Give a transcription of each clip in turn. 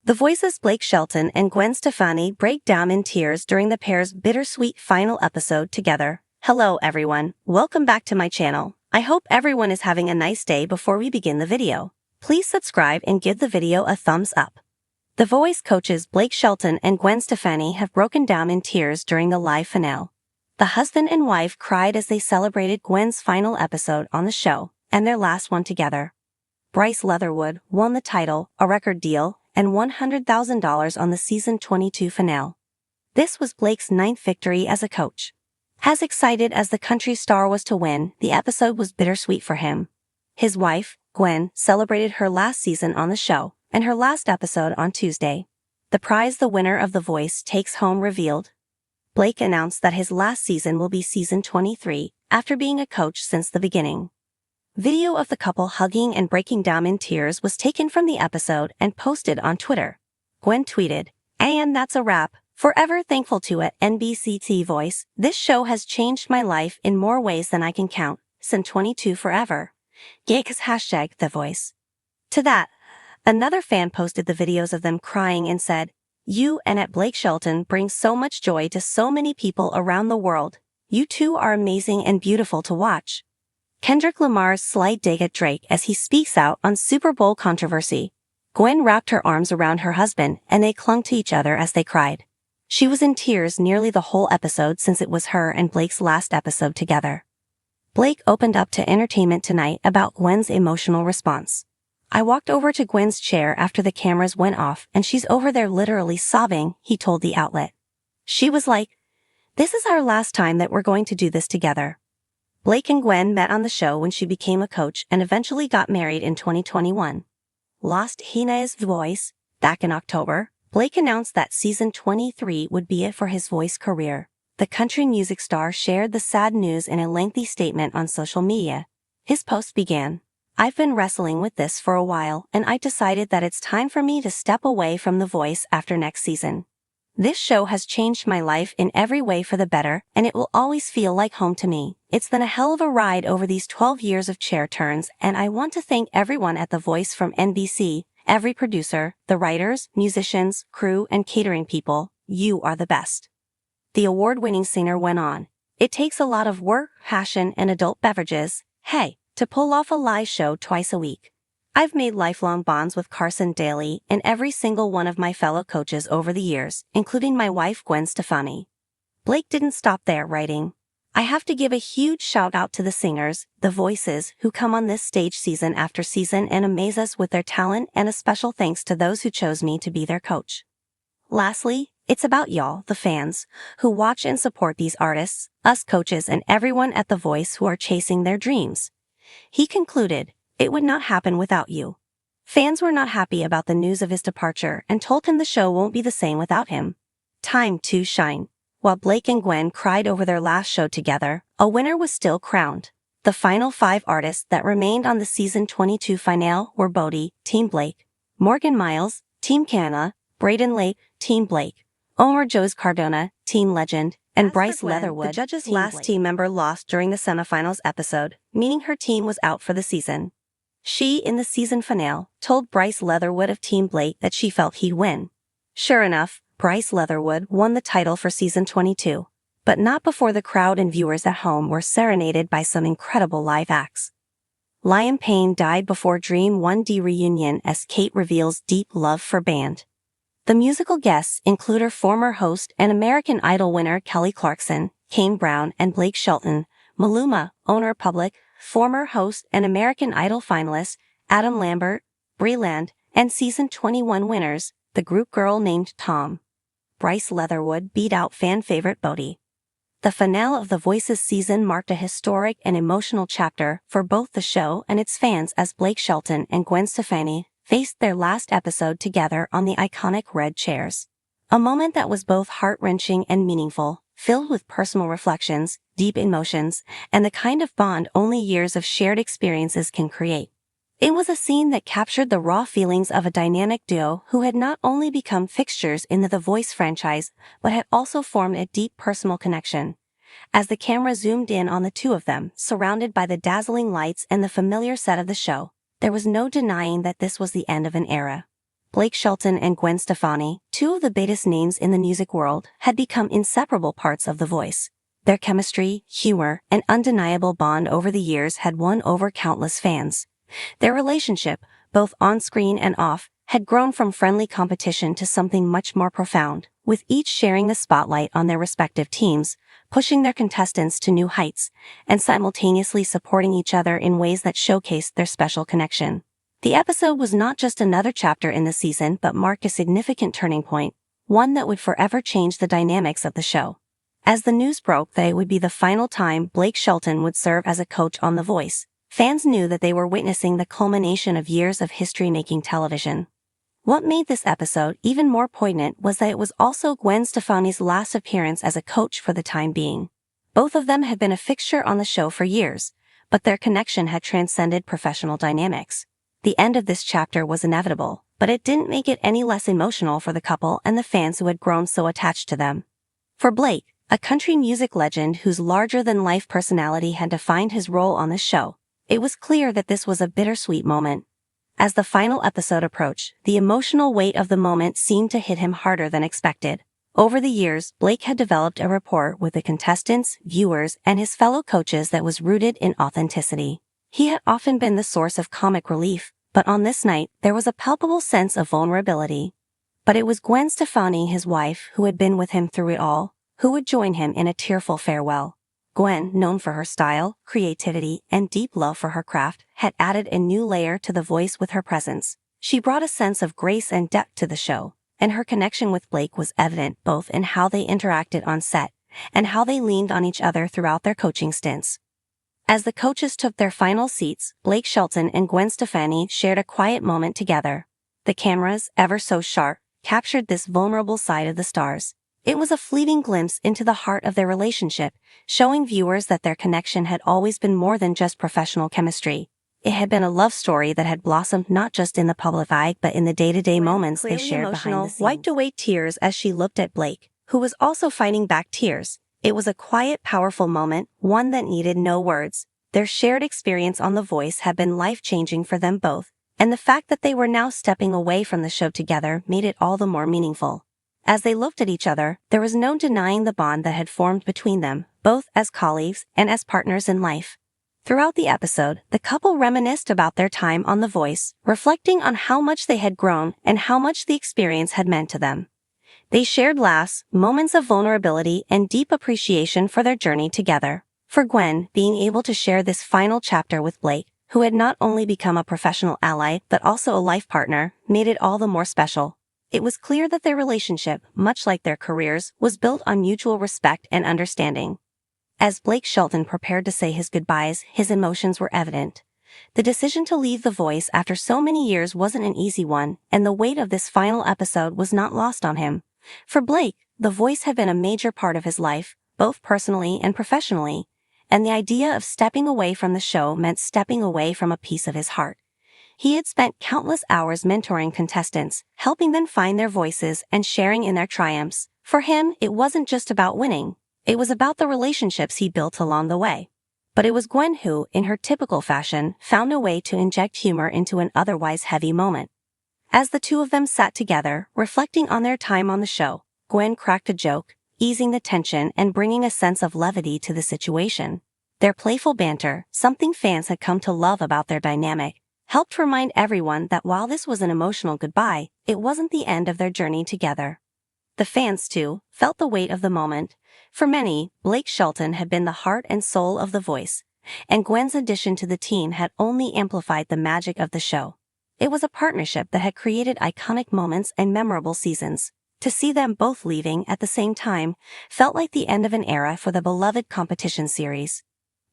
The Voice's Blake Shelton and Gwen Stefani break down in tears during the pair's bittersweet final episode together. Hello everyone, welcome back to my channel. I hope everyone is having a nice day. Before we begin the video, please subscribe and give the video a thumbs up. The Voice coaches Blake Shelton and Gwen Stefani have broken down in tears during the live finale. The husband and wife cried as they celebrated Gwen's final episode on the show, and their last one together. Bryce Leatherwood won the title, a record deal, and $100,000 on the season 22 finale. This was Blake's 9th victory as a coach. As excited as the country star was to win, the episode was bittersweet for him. His wife, Gwen, celebrated her last season on the show, and her last episode on Tuesday. The prize the winner of The Voice takes home revealed. Blake announced that his last season will be season 23, after being a coach since the beginning. Video of the couple hugging and breaking down in tears was taken from the episode and posted on Twitter. Gwen tweeted, "And that's a wrap. Forever thankful to it, NBC Voice. This show has changed my life in more ways than I can count. Since 22 forever. Gigs #The Voice." To that, another fan posted the videos of them crying and said, "You and at Blake Shelton bring so much joy to so many people around the world. You two are amazing and beautiful to watch." Kendrick Lamar's slight dig at Drake as he speaks out on Super Bowl controversy. Gwen wrapped her arms around her husband and they clung to each other as they cried. She was in tears nearly the whole episode since it was her and Blake's last episode together. Blake opened up to Entertainment Tonight about Gwen's emotional response. "I walked over to Gwen's chair after the cameras went off and she's over there literally sobbing," he told the outlet. "She was like, 'This is our last time that we're going to do this together.'" Blake and Gwen met on the show when she became a coach and eventually got married in 2021. Lost Hina's Voice. Back in October, Blake announced that season 23 would be it for his voice career. The country music star shared the sad news in a lengthy statement on social media. His post began, "I've been wrestling with this for a while and I decided that it's time for me to step away from The Voice after next season. This show has changed my life in every way for the better, and it will always feel like home to me. It's been a hell of a ride over these 12 years of chair turns, and I want to thank everyone at The Voice from NBC, every producer, the writers, musicians, crew, and catering people. You are the best." The award-winning singer went on, "It takes a lot of work, passion, and adult beverages, to pull off a live show twice a week. I've made lifelong bonds with Carson Daly and every single one of my fellow coaches over the years, including my wife Gwen Stefani." Blake didn't stop there, writing, "I have to give a huge shout out to the singers, the voices, who come on this stage season after season and amaze us with their talent, and a special thanks to those who chose me to be their coach. Lastly, it's about y'all, the fans, who watch and support these artists, us coaches and everyone at The Voice who are chasing their dreams." He concluded, "It would not happen without you." Fans were not happy about the news of his departure and told him the show won't be the same without him. Time to shine. While Blake and Gwen cried over their last show together, a winner was still crowned. The final 5 artists that remained on the season 22 finale were Bodie, Team Blake; Morgan Miles, Team Canna; Braden Lake, Team Blake; Omar Joes Cardona, Team Legend; and Bryce Leatherwood, the judge's last team member, lost during the semifinals episode, meaning her team was out for the season. She, in the season finale, told Bryce Leatherwood of Team Blake that she felt he'd win. Sure enough, Bryce Leatherwood won the title for season 22, but not before the crowd and viewers at home were serenaded by some incredible live acts. Liam Payne died before Dream 1D reunion as Kate reveals deep love for band. The musical guests include her former host and American Idol winner Kelly Clarkson, Kane Brown, and Blake Shelton, Maluma, owner Public, former host and American Idol finalist Adam Lambert, Brie Land, and season 21 winners, the group girl named Tom. Bryce Leatherwood beat out fan favorite Bodie. The finale of The Voice's season marked a historic and emotional chapter for both the show and its fans as Blake Shelton and Gwen Stefani faced their last episode together on the iconic red chairs. A moment that was both heart-wrenching and meaningful, filled with personal reflections, deep emotions, and the kind of bond only years of shared experiences can create. It was a scene that captured the raw feelings of a dynamic duo who had not only become fixtures in the Voice franchise, but had also formed a deep personal connection. As the camera zoomed in on the two of them, surrounded by the dazzling lights and the familiar set of the show, there was no denying that this was the end of an era. Blake Shelton and Gwen Stefani, two of the biggest names in the music world, had become inseparable parts of The Voice. Their chemistry, humor, and undeniable bond over the years had won over countless fans. Their relationship, both on-screen and off, had grown from friendly competition to something much more profound, with each sharing the spotlight on their respective teams, pushing their contestants to new heights, and simultaneously supporting each other in ways that showcased their special connection. The episode was not just another chapter in the season but marked a significant turning point, one that would forever change the dynamics of the show. As the news broke that it would be the final time Blake Shelton would serve as a coach on The Voice, fans knew that they were witnessing the culmination of years of history-making television. What made this episode even more poignant was that it was also Gwen Stefani's last appearance as a coach for the time being. Both of them had been a fixture on the show for years, but their connection had transcended professional dynamics. The end of this chapter was inevitable, but it didn't make it any less emotional for the couple and the fans who had grown so attached to them. For Blake, a country music legend whose larger-than-life personality had defined his role on the show, it was clear that this was a bittersweet moment. As the final episode approached, the emotional weight of the moment seemed to hit him harder than expected. Over the years, Blake had developed a rapport with the contestants, viewers, and his fellow coaches that was rooted in authenticity. He had often been the source of comic relief, but on this night, there was a palpable sense of vulnerability. But it was Gwen Stefani, his wife, who had been with him through it all, who would join him in a tearful farewell. Gwen, known for her style, creativity, and deep love for her craft, had added a new layer to The Voice with her presence. She brought a sense of grace and depth to the show, and her connection with Blake was evident both in how they interacted on set and how they leaned on each other throughout their coaching stints. As the coaches took their final seats, Blake Shelton and Gwen Stefani shared a quiet moment together. The cameras, ever so sharp, captured this vulnerable side of the stars. It was a fleeting glimpse into the heart of their relationship, showing viewers that their connection had always been more than just professional chemistry. It had been a love story that had blossomed not just in the public eye but in the day-to-day moments they shared behind the scenes. Wiped away tears as she looked at Blake, who was also fighting back tears. It was a quiet, powerful moment, one that needed no words. Their shared experience on The Voice had been life-changing for them both, and the fact that they were now stepping away from the show together made it all the more meaningful. As they looked at each other, there was no denying the bond that had formed between them, both as colleagues and as partners in life. Throughout the episode, the couple reminisced about their time on The Voice, reflecting on how much they had grown and how much the experience had meant to them. They shared laughs, moments of vulnerability, and deep appreciation for their journey together. For Gwen, being able to share this final chapter with Blake, who had not only become a professional ally but also a life partner, made it all the more special. It was clear that their relationship, much like their careers, was built on mutual respect and understanding. As Blake Shelton prepared to say his goodbyes, his emotions were evident. The decision to leave The Voice after so many years wasn't an easy one, and the weight of this final episode was not lost on him. For Blake, The Voice had been a major part of his life, both personally and professionally, and the idea of stepping away from the show meant stepping away from a piece of his heart. He had spent countless hours mentoring contestants, helping them find their voices and sharing in their triumphs. For him, it wasn't just about winning. It was about the relationships he built along the way. But it was Gwen who, in her typical fashion, found a way to inject humor into an otherwise heavy moment. As the two of them sat together, reflecting on their time on the show, Gwen cracked a joke, easing the tension and bringing a sense of levity to the situation. Their playful banter, something fans had come to love about their dynamic, helped remind everyone that while this was an emotional goodbye, it wasn't the end of their journey together. The fans, too, felt the weight of the moment. For many, Blake Shelton had been the heart and soul of The Voice, and Gwen's addition to the team had only amplified the magic of the show. It was a partnership that had created iconic moments and memorable seasons. To see them both leaving at the same time felt like the end of an era for the beloved competition series.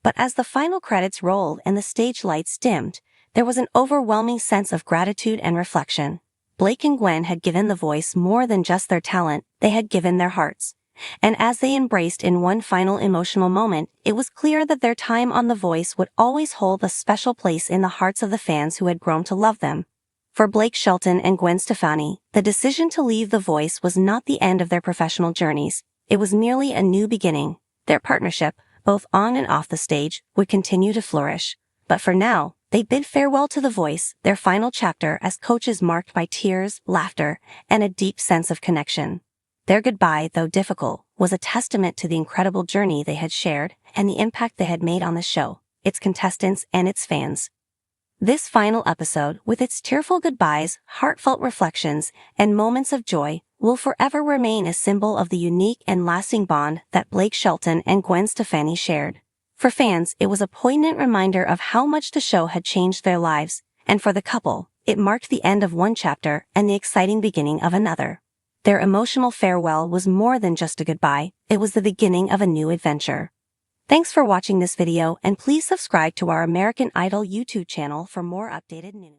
But as the final credits rolled and the stage lights dimmed, there was an overwhelming sense of gratitude and reflection. Blake and Gwen had given The Voice more than just their talent, they had given their hearts. And as they embraced in one final emotional moment, it was clear that their time on The Voice would always hold a special place in the hearts of the fans who had grown to love them. For Blake Shelton and Gwen Stefani, the decision to leave The Voice was not the end of their professional journeys. It was merely a new beginning. Their partnership, both on and off the stage, would continue to flourish. But for now, they bid farewell to The Voice, their final chapter as coaches marked by tears, laughter, and a deep sense of connection. Their goodbye, though difficult, was a testament to the incredible journey they had shared and the impact they had made on the show, its contestants, and its fans. This final episode, with its tearful goodbyes, heartfelt reflections, and moments of joy, will forever remain a symbol of the unique and lasting bond that Blake Shelton and Gwen Stefani shared. For fans, it was a poignant reminder of how much the show had changed their lives, and for the couple, it marked the end of one chapter and the exciting beginning of another. Their emotional farewell was more than just a goodbye, it was the beginning of a new adventure. Thanks for watching this video, and please subscribe to our American Idol YouTube channel for more updated news.